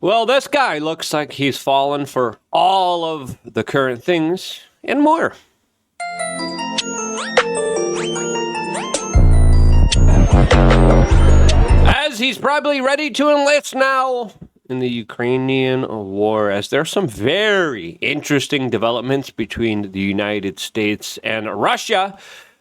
Well, this guy looks like he's fallen for all of the current things and more. As he's probably ready to enlist now in the Ukrainian war, as there are some very interesting developments between the United States and Russia,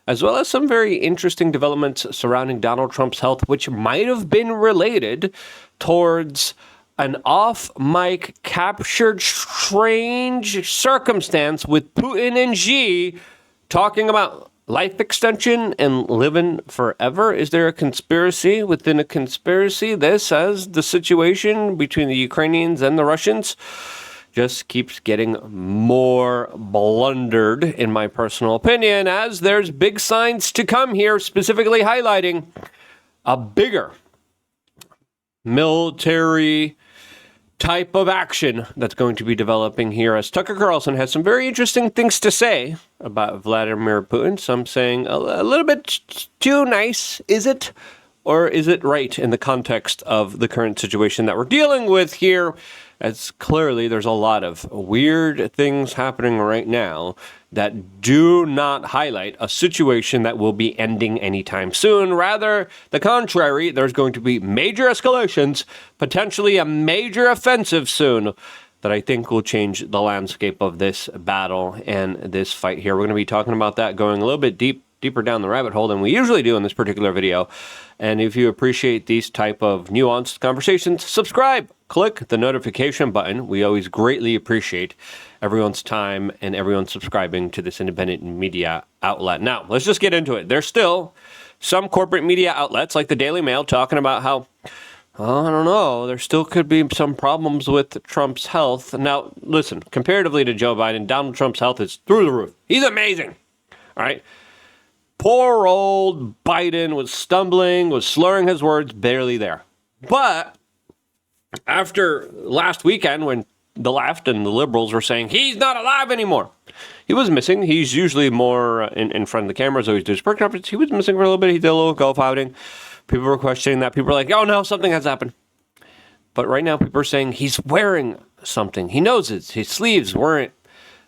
as well as some very interesting developments surrounding Donald Trump's health, which might have been related towards an off-mic captured strange circumstance with Putin and Xi talking about life extension and living forever. Is there a conspiracy within a conspiracy? This, as the situation between the Ukrainians and the Russians just keeps getting more blundered, in my personal opinion, as there's big signs to come here, specifically highlighting a bigger military type of action that's going to be developing here, as Tucker Carlson has some very interesting things to say about Vladimir Putin. Some saying a little bit too nice, is it? Or is it right in the context of the current situation that we're dealing with here? As clearly there's a lot of weird things happening right now that do not highlight a situation that will be ending anytime soon. Rather, the contrary, there's going to be major escalations, potentially a major offensive soon, that I think will change the landscape of this battle and this fight here. We're going to be talking about that, going a little bit deeper down the rabbit hole than we usually do in this particular video. And if you appreciate these type of nuanced conversations, subscribe, click the notification button. We always greatly appreciate everyone's time and everyone subscribing to this independent media outlet. Now, let's just get into it. There's still some corporate media outlets like the Daily Mail talking about how, I don't know, there still could be some problems with Trump's health. Now, listen, comparatively to Joe Biden, Donald Trump's health is through the roof. He's amazing. All right. Poor old Biden was stumbling, was slurring his words, barely there. But after last weekend, when the left and the liberals were saying he's not alive anymore, he was missing. He's usually more in front of the cameras, always does press conference. He was missing for a little bit. He did a little golf outing. People were questioning that. People were like, oh no, something has happened. But right now people are saying he's wearing something. He knows it. His sleeves weren't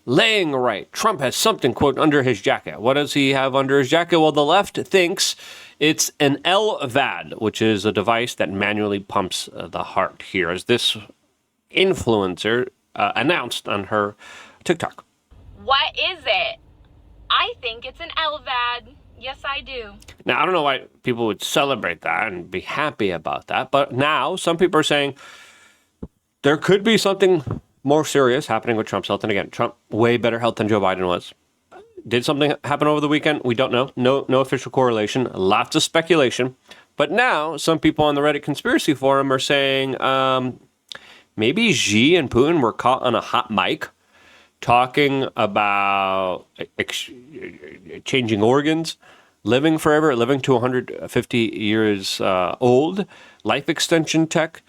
laying right. Trump has something, quote, under his jacket. What does he have under his jacket? Well, the left thinks it's an LVAD, which is a device that manually pumps the heart here, as this influencer announced on her TikTok. What is it? I think it's an LVAD. Yes, I do. Now, I don't know why people would celebrate that and be happy about that, but now some people are saying there could be something more serious happening with Trump's health. And again, Trump, way better health than Joe Biden was. Did something happen over the weekend? We don't know. No official correlation. Lots of speculation. But now some people on the Reddit conspiracy forum are saying maybe Xi and Putin were caught on a hot mic talking about changing organs, living forever, living to 150 years old, life extension tech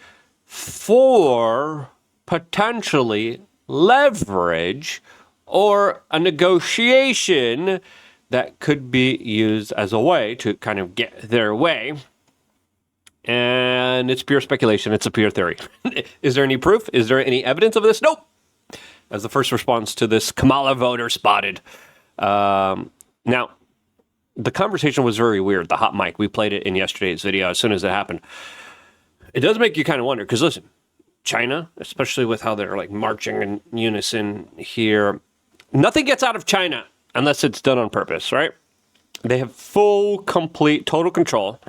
for potentially leverage or a negotiation that could be used as a way to kind of get their way. And it's pure speculation. It's a pure theory. Is there any proof? Is there any evidence of this? Nope. As the first response to this Kamala voter spotted. Now, the conversation was very weird. The hot mic, we played it in yesterday's video as soon as it happened. It does make you kind of wonder, because listen, China, especially with how they're like marching in unison here, nothing gets out of China unless it's done on purpose, right? They have full, complete, total control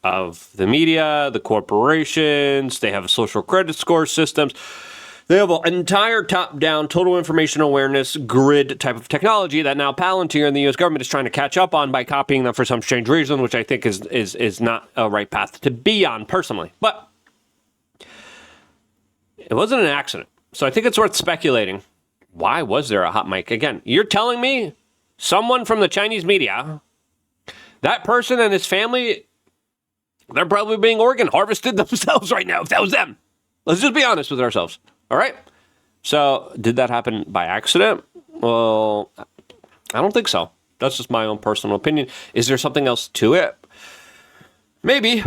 of the media, the corporations. They have social credit score systems. They have an entire top-down, total information awareness grid type of technology that now Palantir and the U.S. government is trying to catch up on by copying them for some strange reason, which I think is not a right path to be on personally. But it wasn't an accident. So I think it's worth speculating. Why was there a hot mic? Again, you're telling me someone from the Chinese media, that person and his family, they're probably being organ harvested themselves right now, if that was them. Let's just be honest with ourselves. All right? So did that happen by accident? Well, I don't think so. That's just my own personal opinion. Is there something else to it? Maybe.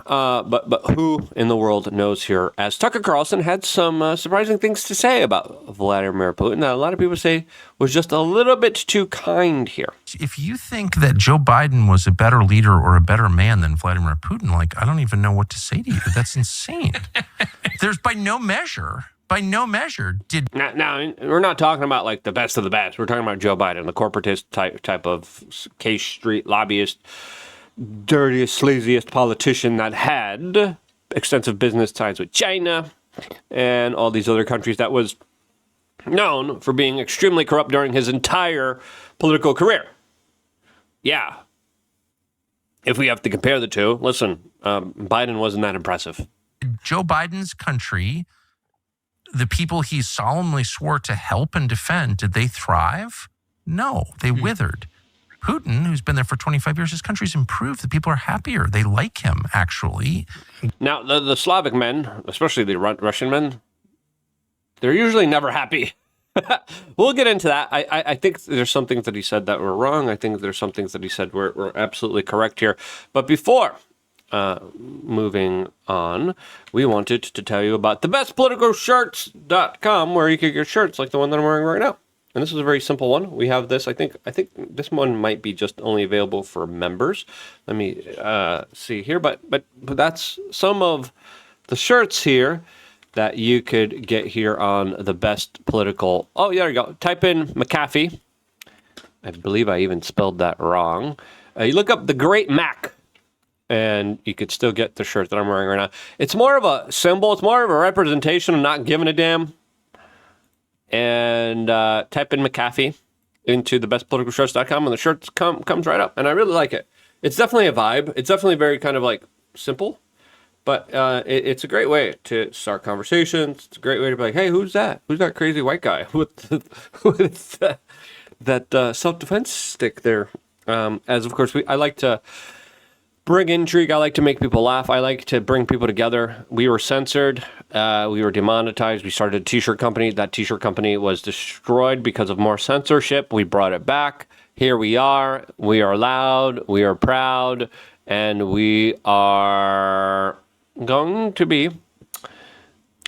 but who in the world knows here? As Tucker Carlson had some surprising things to say about Vladimir Putin that a lot of people say was just a little bit too kind here. If you think that Joe Biden was a better leader or a better man than Vladimir Putin, I don't even know what to say to you. That's insane. There's by no measure did... Now, we're not talking about like the best of the best. We're talking about Joe Biden, the corporatist type of K Street lobbyist, dirtiest, sleaziest politician that had extensive business ties with China and all these other countries, that was known for being extremely corrupt during his entire political career. Yeah. If we have to compare the two, listen, Biden wasn't that impressive. Joe Biden's country, the people he solemnly swore to help and defend, did they thrive? No, they withered. Putin, who's been there for 25 years, his country's improved. The people are happier. They like him, actually. Now, the Slavic men, especially the Russian men, they're usually never happy. We'll get into that. I think there's some things that he said that were wrong. I think there's some things that he said were absolutely correct here. But before moving on, we wanted to tell you about thebestpoliticalshirts.com, where you can get shirts like the one that I'm wearing right now. And this is a very simple one. We have this. I think this one might be just only available for members. Let me see here. But that's some of the shirts here that you could get here on the Best Political. Oh, yeah, there you go. Type in McAfee. I believe I even spelled that wrong. You look up the Great Mac, and you could still get the shirt that I'm wearing right now. It's more of a symbol. It's more of a representation of not giving a damn. And type in McAfee into the bestpoliticalshirts.com, and the shirt comes right up. And I really like it. It's definitely a vibe. It's definitely very kind of like simple. But it's a great way to start conversations. It's a great way to be like, hey, who's that? Who's that crazy white guy with that self-defense stick there? As, of course, I like to bring intrigue. I like to make people laugh. I like to bring people together. We were censored. We were demonetized. We started a T-shirt company. That T-shirt company was destroyed because of more censorship. We brought it back. Here we are. We are loud. We are proud. And we are going to be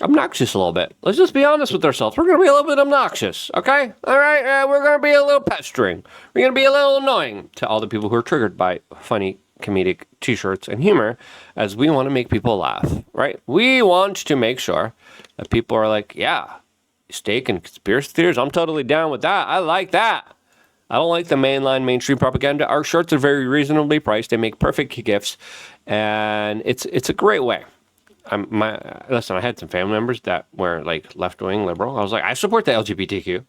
obnoxious a little bit. Let's just be honest with ourselves. We're going to be a little bit obnoxious, okay? All right? We're going to be a little pestering. We're going to be a little annoying to all the people who are triggered by funny comedic T-shirts and humor, as we want to make people laugh, right? We want to make sure that people are like, yeah, steak and conspiracy theories, I'm totally down with that. I like that. I don't like the mainstream propaganda. Our shirts are very reasonably priced. They make perfect gifts, and it's a great way. Listen, I had some family members that were like left-wing liberal. I was like, I support the LGBTQ.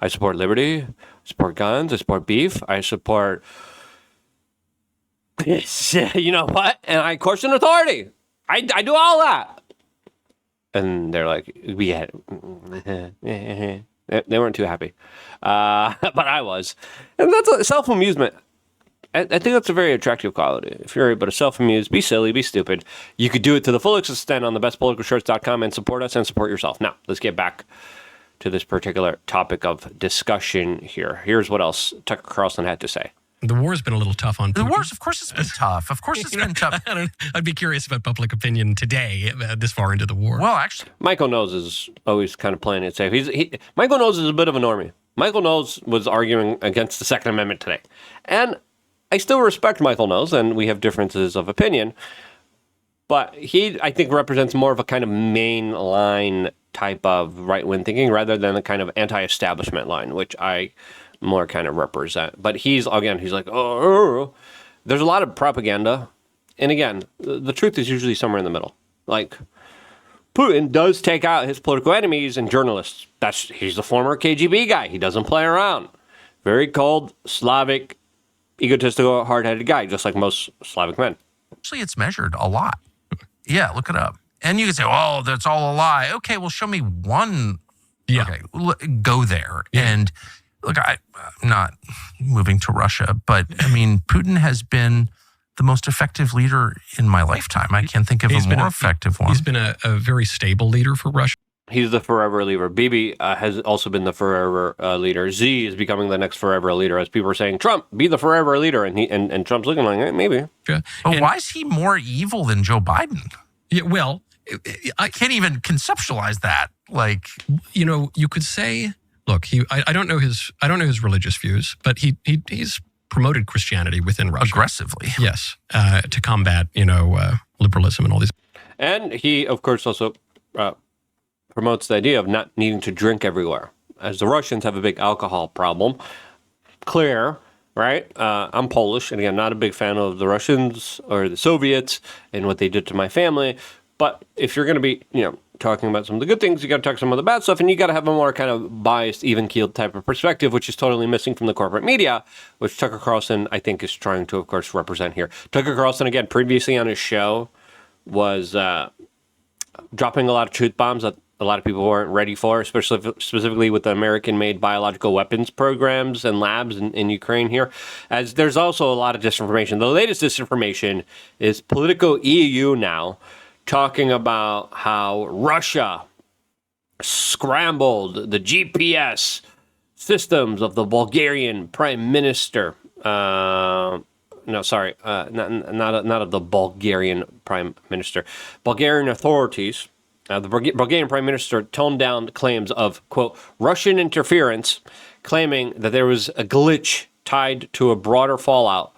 I support liberty. I support guns. I support beef. I support... you know what? And I question authority. I do all that. And they're like, we had... They weren't too happy. But I was. And that's self-amusement. I think that's a very attractive quality. If you're able to self-amuse, be silly, be stupid, you could do it to the full extent on thebestpoliticalshirts.com and support us and support yourself. Now, let's get back to this particular topic of discussion here. Here's what else Tucker Carlson had to say. The war's been a little tough on Putin. The war's, of course, it's been tough. Of course, it's been tough. I'd be curious about public opinion today, this far into the war. Well, actually, Michael Knowles is always kind of playing it safe. Michael Knowles is a bit of a normie. Michael Knowles was arguing against the Second Amendment today, and I still respect Michael Knowles, and we have differences of opinion. But he, I think, represents more of a kind of mainline type of right-wing thinking rather than the kind of anti-establishment line, which I more kind of represent. But he's like, oh, there's a lot of propaganda. And again, the truth is usually somewhere in the middle. Like, Putin does take out his political enemies and journalists. He's the former KGB guy. He doesn't play around. Very cold, Slavic, egotistical, hard-headed guy, just like most Slavic men. Actually, it's measured a lot. Yeah, look it up. And you can say, oh, that's all a lie. Okay, well, show me one. Yeah. Okay, go there. Yeah. And look, I'm not moving to Russia, but I mean, Putin has been the most effective leader in my lifetime. I can't think of a more effective one. He's been a very stable leader for Russia. He's the forever leader. Bibi has also been the forever leader. Z is becoming the next forever leader, as people are saying, Trump, be the forever leader. And Trump's looking like, maybe. Yeah. But why is he more evil than Joe Biden? Yeah, well, I can't even conceptualize that. Like, you could say, look, I don't know his religious views, but he's promoted Christianity within Russia aggressively. Yes, to combat liberalism and all these. And he, of course, also promotes the idea of not needing to drink everywhere, as the Russians have a big alcohol problem. Clear, right? I'm Polish, and again, not a big fan of the Russians or the Soviets and what they did to my family. But if you're going to be, talking about some of the good things, you got to talk some of the bad stuff, and you got to have a more kind of biased, even-keeled type of perspective, which is totally missing from the corporate media, which Tucker Carlson, I think, is trying to, of course, represent here. Tucker Carlson, again, previously on his show, was dropping a lot of truth bombs that a lot of people weren't ready for, especially specifically with the American-made biological weapons programs and labs in Ukraine here. As there's also a lot of disinformation. The latest disinformation is Politico EU now talking about how Russia scrambled the GPS systems of the Bulgarian Prime Minister. Not of the Bulgarian Prime Minister. Bulgarian authorities. The Bulgarian Prime Minister toned down claims of, quote, Russian interference, claiming that there was a glitch tied to a broader fallout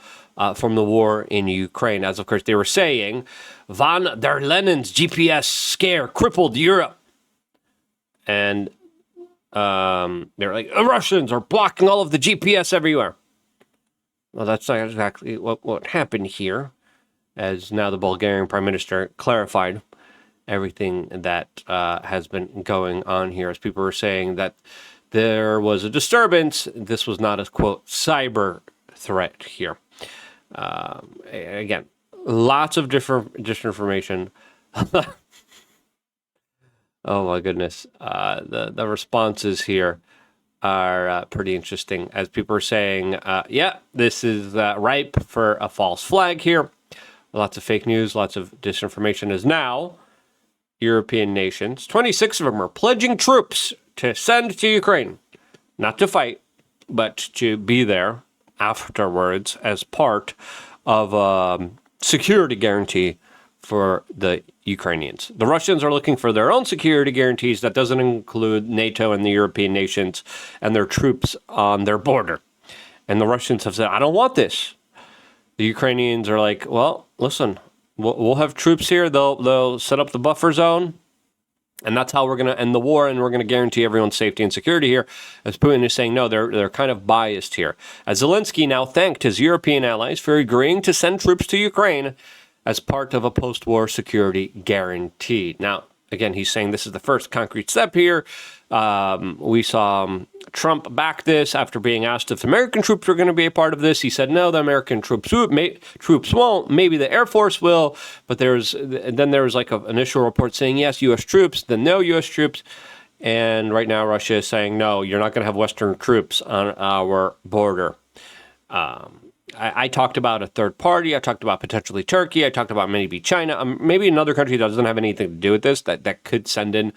from the war in Ukraine. As, of course, they were saying, von der Leyen's GPS scare crippled Europe. And they're like, the Russians are blocking all of the GPS everywhere. Well, that's not exactly what happened here, as now the Bulgarian Prime Minister clarified everything that has been going on here, as people were saying that there was a disturbance. This was not a, quote, cyber threat here. Again, lots of different disinformation. Oh, my goodness. The responses here are pretty interesting, as people are saying, this is ripe for a false flag here. Lots of fake news, lots of disinformation, as now European nations, 26 of them, are pledging troops to send to Ukraine, not to fight, but to be there afterwards as part of a security guarantee for the Ukrainians. The Russians are looking for their own security guarantees. That doesn't include NATO and the European nations and their troops on their border. And the Russians have said, I don't want this. The Ukrainians are like, well, listen, we'll have troops here. They'll set up the buffer zone. And that's how we're going to end the war, and we're going to guarantee everyone's safety and security here. As Putin is saying, no, they're kind of biased here. As Zelensky now thanked his European allies for agreeing to send troops to Ukraine as part of a post-war security guarantee. Now, again, he's saying this is the first concrete step here. We saw Trump back this after being asked if American troops were going to be a part of this. He said, no, the American troops won't. Maybe the Air Force will. But there was like an initial report saying, yes, U.S. troops, then no U.S. troops. And right now Russia is saying, no, you're not going to have Western troops on our border. I talked about a third party. I talked about potentially Turkey. I talked about maybe China. Maybe another country that doesn't have anything to do with this, that could send in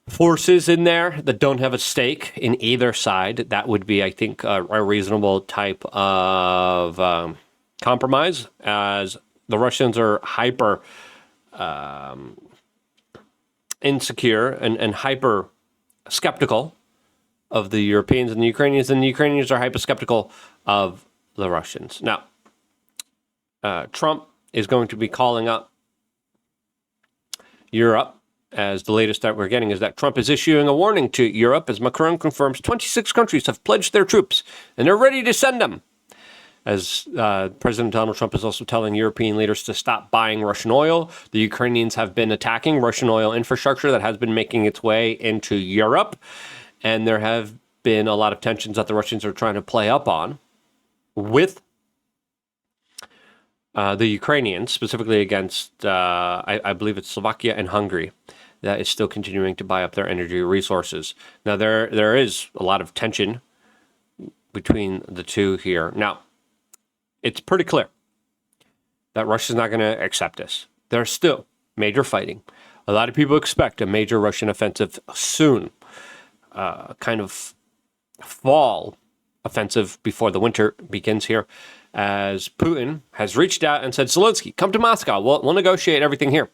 forces in there that don't have a stake in either side. That would be, I think, a reasonable type of compromise, as the Russians are hyper insecure and hyper skeptical of the Europeans and the Ukrainians are hyper skeptical of the Russians. Now, Trump is going to be calling up Europe, as the latest that we're getting is that Trump is issuing a warning to Europe, as Macron confirms 26 countries have pledged their troops and they're ready to send them. As President Donald Trump is also telling European leaders to stop buying Russian oil. The Ukrainians have been attacking Russian oil infrastructure that has been making its way into Europe. And there have been a lot of tensions that the Russians are trying to play up on with the Ukrainians, specifically against, I believe it's Slovakia and Hungary, that is still continuing to buy up their energy resources. Now, there is a lot of tension between the two here. Now, it's pretty clear that Russia's not going to accept this. There's still major fighting A lot of people expect a major Russian offensive soon, kind of fall offensive before the winter begins here, as Putin has reached out and said, Zelensky, come to Moscow. We'll negotiate everything here.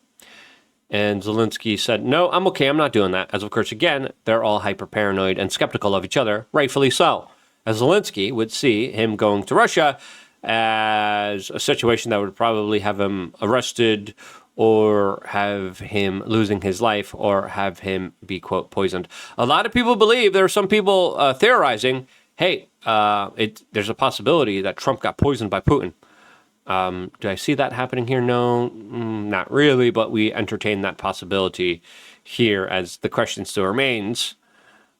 And Zelensky said, no, I'm okay. I'm not doing that. As of course, again, they're all hyper-paranoid and skeptical of each other, rightfully so. As Zelensky would see him going to Russia as a situation that would probably have him arrested or have him losing his life or have him be, quote, poisoned. A lot of people believe, there are some people theorizing, hey, there's a possibility that Trump got poisoned by Putin. Do I see that happening here? No, not really, but we entertain that possibility here as the question still remains.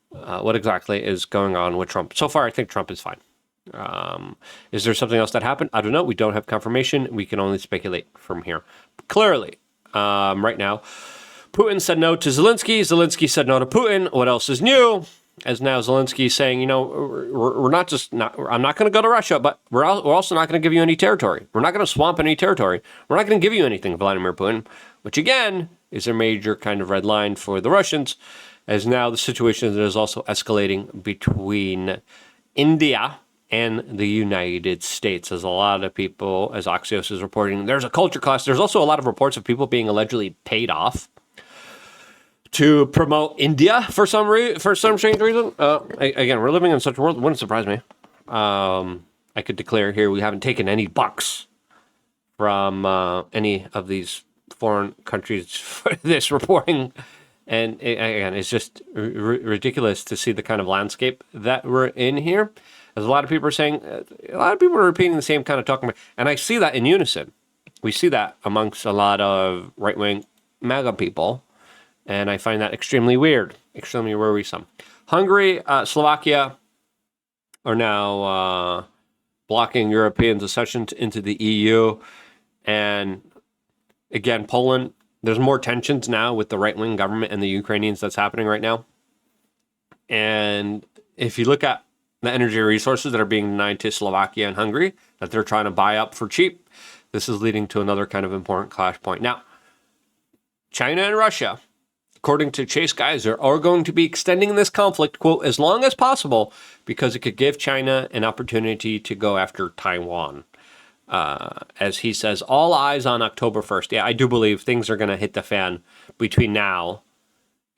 What exactly is going on with Trump? So far, I think Trump is fine. Is there something else that happened? I don't know. We don't have confirmation. We can only speculate from here. Clearly, right now, Putin said no to Zelensky. Zelensky said no to Putin. What else is new? As now Zelensky is saying, I'm not going to go to Russia, but we're also not going to give you any territory. We're not going to swamp any territory. We're not going to give you anything, Vladimir Putin, which again is a major kind of red line for the Russians, as now the situation is also escalating between India and the United States. As a lot of people, as Axios is reporting, there's a culture clash. There's also a lot of reports of people being allegedly paid off to promote India for some strange reason. Again, we're living in such a world, it wouldn't surprise me. I could declare here we haven't taken any bucks from any of these foreign countries for this reporting. And again, it's just ridiculous to see the kind of landscape that we're in here. As a lot of people are saying, a lot of people are repeating the same kind of talking. And I see that in unison. We see that amongst a lot of right-wing MAGA people. And I find that extremely weird, extremely worrisome. Hungary, Slovakia are now blocking Europeans' accession into the EU. And again, Poland, there's more tensions now with the right-wing government and the Ukrainians that's happening right now. And if you look at the energy resources that are being denied to Slovakia and Hungary, that they're trying to buy up for cheap, this is leading to another kind of important clash point. Now, China and Russia, according to Chase Geiser, are going to be extending this conflict, quote, as long as possible, because it could give China an opportunity to go after Taiwan. As he says, all eyes on October 1st. Yeah, I do believe things are going to hit the fan between now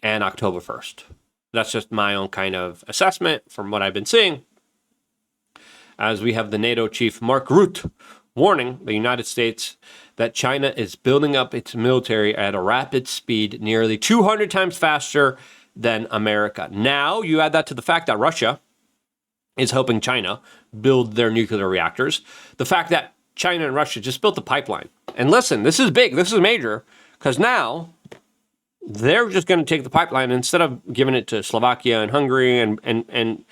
and October 1st. That's just my own kind of assessment from what I've been seeing. As we have the NATO chief, Mark Rutte, warning the United States that China is building up its military at a rapid speed, nearly 200 times faster than America. Now, you add that to the fact that Russia is helping China build their nuclear reactors. The fact that China and Russia just built the pipeline. And listen, this is big, this is major, because now they're just going to take the pipeline instead of giving it to Slovakia and Hungary and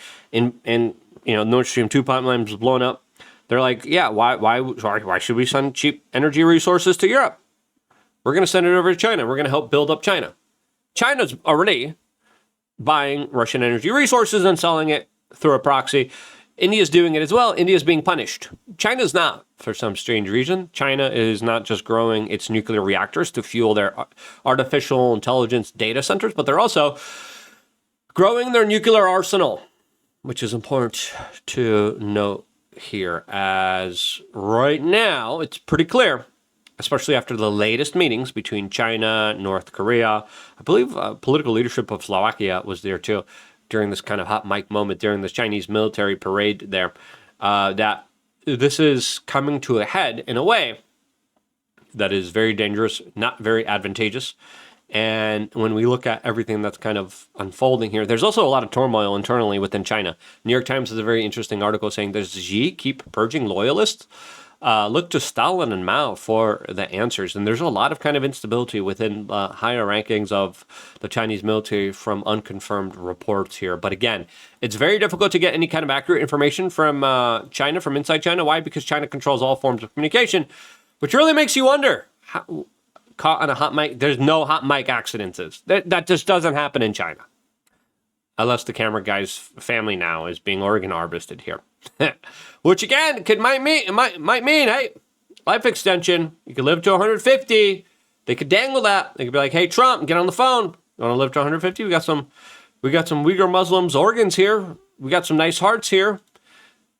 Nord Stream 2 pipeline was blown up. They're like, yeah, why should we send cheap energy resources to Europe? We're going to send it over to China. We're going to help build up China. China's already buying Russian energy resources and selling it through a proxy. India's doing it as well. India's being punished. China's not, for some strange reason. China is not just growing its nuclear reactors to fuel their artificial intelligence data centers, but they're also growing their nuclear arsenal, which is important to note here, as right now it's pretty clear, especially after the latest meetings between China, North Korea. I believe political leadership of Slovakia was there too during this kind of hot mic moment during this Chinese military parade there, that this is coming to a head in a way that is very dangerous, not very advantageous. And when we look at everything that's kind of unfolding here, there's also a lot of turmoil internally within China. New York Times has a very interesting article saying, does Xi keep purging loyalists? Look to Stalin and Mao for the answers. And there's a lot of kind of instability within higher rankings of the Chinese military from unconfirmed reports here. But again, it's very difficult to get any kind of accurate information from China, from inside China. Why? Because China controls all forms of communication, which really makes you wonder how, caught on a hot mic. There's no hot mic accidents. That just doesn't happen in China. Unless the camera guy's family now is being organ harvested here. Which again might mean, hey, life extension. You can live to 150. They could dangle that. They could be like, hey, Trump, get on the phone. You want to live to 150? We got some Uyghur Muslims organs here. We got some nice hearts here.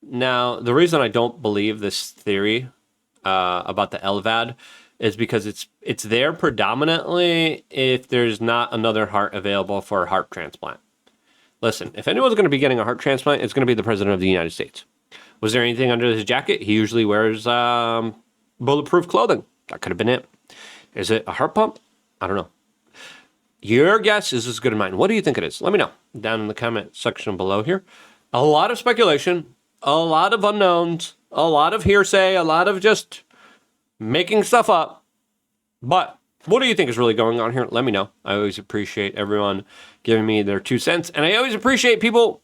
Now, the reason I don't believe this theory about the LVAD is because it's there predominantly if there's not another heart available for a heart transplant. Listen, if anyone's going to be getting a heart transplant, it's going to be the President of the United States. Was there anything under his jacket? He usually wears bulletproof clothing. That could have been it. Is it a heart pump? I don't know. Your guess is as good as mine. What do you think it is? Let me know down in the comment section below here. A lot of speculation, a lot of unknowns, a lot of hearsay, a lot of just making stuff up. But what do you think is really going on here? Let me know. I always appreciate everyone giving me their 2 cents. And I always appreciate people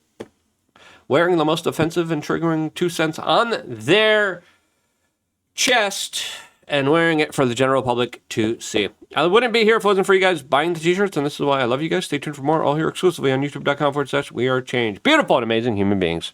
wearing the most offensive and triggering 2 cents on their chest and wearing it for the general public to see. I wouldn't be here if it wasn't for you guys buying the t-shirts, and this is why I love you guys. Stay tuned for more, all here exclusively on youtube.com/wearechange. Beautiful and amazing human beings.